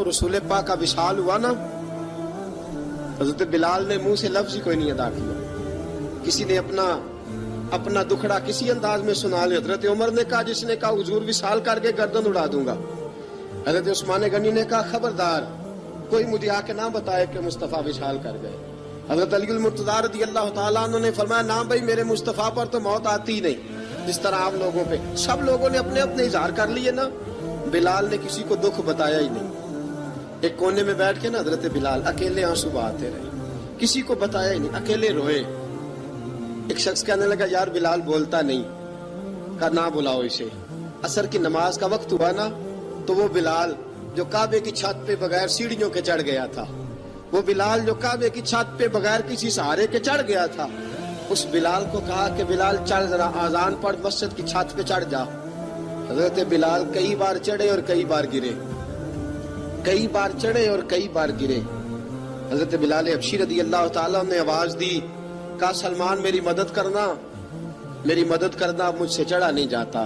رسول پاک کا وصال ہوا نا، حضرت بلال نے منہ سے لفظ ہی کوئی نہیں ادا کیا. کسی نے اپنا دکھڑا کسی انداز میں سنا لیا. حضرت عمر نے کہا، جس نے کہا حضور وصال کر کے گردن اڑا دوں گا. حضرت عثمان غنی نے کہا، خبردار کوئی مجھے آ کے نہ بتائے کہ مصطفیٰ وصال کر گئے. حضرت علی المرتضیٰ رضی اللہ تعالیٰ عنہ نے فرمایا، نہ بھائی میرے مصطفیٰ پر تو موت آتی ہی نہیں جس طرح آپ لوگوں پہ. سب لوگوں نے اپنے اپنے اظہار کر لیے نا، بلال نے کسی کو دکھ بتایا ہی نہیں. ایک کونے میں بیٹھ کے نا حضرت بلال اکیلے آنسو بہاتے رہے، کسی کو بتایا ہی نہیں، اکیلے روئے. ایک شخص کہنے لگا، یار بلال بولتا نہیں. کہا نہ بلاؤ اسے. عصر کی نماز کا وقت ہوا نا، تو وہ بلال جو کعبے کی چھت پہ بغیر سیڑھیوں کے چڑھ گیا تھا، وہ بلال جو کعبے کی چھت پہ بغیر کسی سہارے کے چڑھ گیا تھا، اس بلال کو کہا کہ بلال چڑھ ذرا، آذان پڑھ، مسجد کی چھت پہ چڑھ جا. حضرت بلال کئی بار چڑھے اور کئی بار گرے، کئی بار چڑھے اور کئی بار گرے. حضرت بلال حبشی رضی اللہ تعالیٰ نے آواز دی، کہا سلمان میری مدد کرنا، میری مدد کرنا. اب مجھ سے چڑھا نہیں جاتا،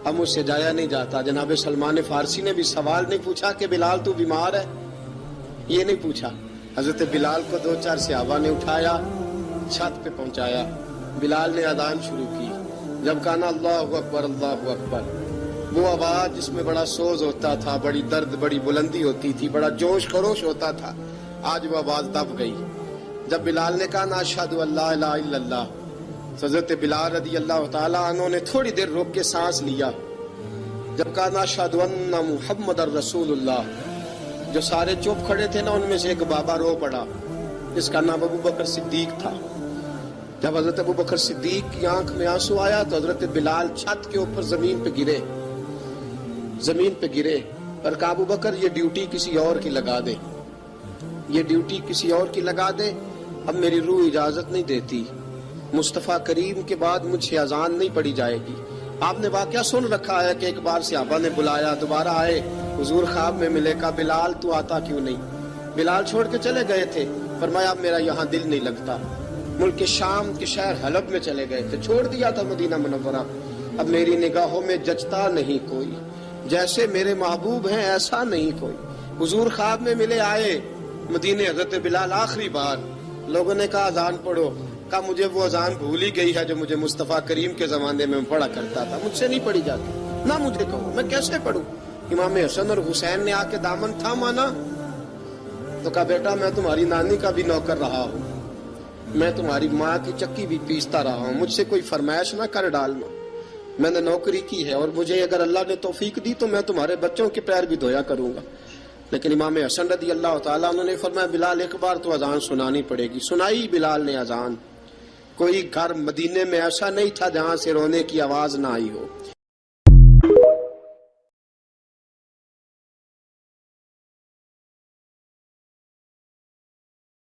اب مجھ سے جایا نہیں جاتا. جناب سلمان فارسی نے بھی سوال نہیں پوچھا کہ بلال تو بیمار ہے، یہ نہیں پوچھا. حضرت بلال کو 2-4 صحابہ نے اٹھایا، چھت پہ پہنچایا. بلال نے اذان شروع کی. جب کہا نا اللہ اکبر اللہ اکبر، وہ آواز جس میں بڑا سوز ہوتا تھا، بڑی درد، بڑی بلندی ہوتی تھی، بڑا جوش خروش ہوتا تھا، آج وہ آواز دب گئی. جب بلال نے کہا نا اشہد ان لا الہ الا اللہ، حضرت بلال رضی اللہ تعالیٰ عنہ نے تھوڑی دیر روک کے سانس لیا. جب کہا نا اشہد ان محمد الرسول اللہ، جو سارے چپ کھڑے تھے نا، ان میں سے ایک بابا رو پڑا، جس کا نام ابو بکر صدیق تھا. جب حضرت ابو بکر صدیق کی آنکھ میں آنسو آیا تو حضرت بلال چھت کے اوپر زمین پہ گرے، زمین پہ گرے اور کہا ابو بکر یہ ڈیوٹی کسی اور کی لگا دے، یہ ڈیوٹی کسی اور کی لگا دے، اب میری روح اجازت نہیں دیتی، مصطفیٰ کریم کے بعد مجھ سے اذان نہیں پڑی جائے گی. آپ نے واقعہ سن رکھا ہے کہ ایک بار صحابہ نے بلایا، دوبارہ آئے، حضور خواب میں ملے. کہا بلال تو آتا کیوں نہیں؟ بلال چھوڑ کے چلے گئے تھے. فرمایا اب میرا یہاں دل نہیں لگتا. ملک شام کے شہر حلب میں چلے گئے تھے، چھوڑ دیا تھا مدینہ منورہ. اب میری نگاہوں میں جچتا نہیں کوئی، جیسے میرے محبوب ہیں ایسا نہیں کوئی. حضور خواب میں ملے، آئے مدینے. حضرت بلال آخری بار، لوگوں نے کہا اذان پڑھو. کہا مجھے وہ اذان بھول ہی گئی ہے جو مجھے مصطفیٰ کریم کے زمانے میں پڑھا کرتا تھا، مجھ سے نہیں پڑھی جاتی. نہ مجھے کہو، میں کیسے پڑھوں؟ امام حسن اور حسین نے آ کے دامن تھاما نا، تو کہا بیٹا میں تمہاری نانی کا بھی نوکر رہا ہوں، میں تمہاری ماں کی چکی بھی پیستا رہا ہوں، مجھ سے کوئی فرمائش نہ کر ڈالنا. میں نے نوکری کی ہے، اور مجھے اگر اللہ نے توفیق دی تو میں تمہارے بچوں کے پیر بھی دھویا کروں گا. لیکن امام حسن رضی اللہ تعالیٰ عنہ نے فرمایا بلال ایک بار تو اذان سنانی پڑے گی. سنائی بلال نے اذان. کوئی گھر مدینے میں ایسا نہیں تھا جہاں سے رونے کی آواز نہ آئی ہو.